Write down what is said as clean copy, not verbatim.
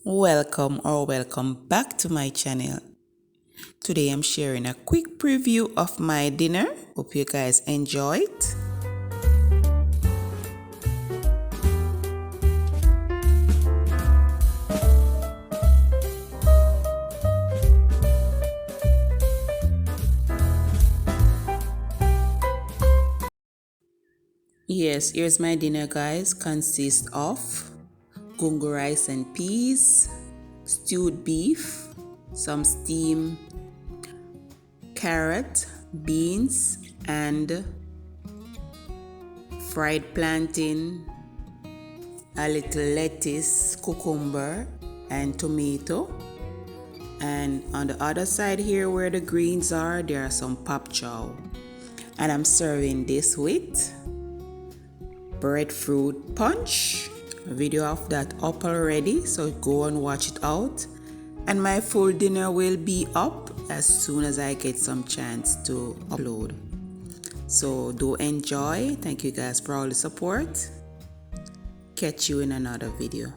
Welcome back to my channel. Today I'm sharing a quick preview of my dinner. Hope you guys enjoy it. Yes, here's my dinner, guys. Consists of gungo rice and peas, stewed beef, some steamed carrot, beans, and fried plantain, a little lettuce, cucumber, and tomato. And on the other side here where the greens are, there are some pop chow. And I'm serving this with breadfruit punch. A video of that up already, so go and watch it out. And my full dinner will be up as soon as I get some chance to upload. So do enjoy. Thank you guys for all the support. Catch you in another video.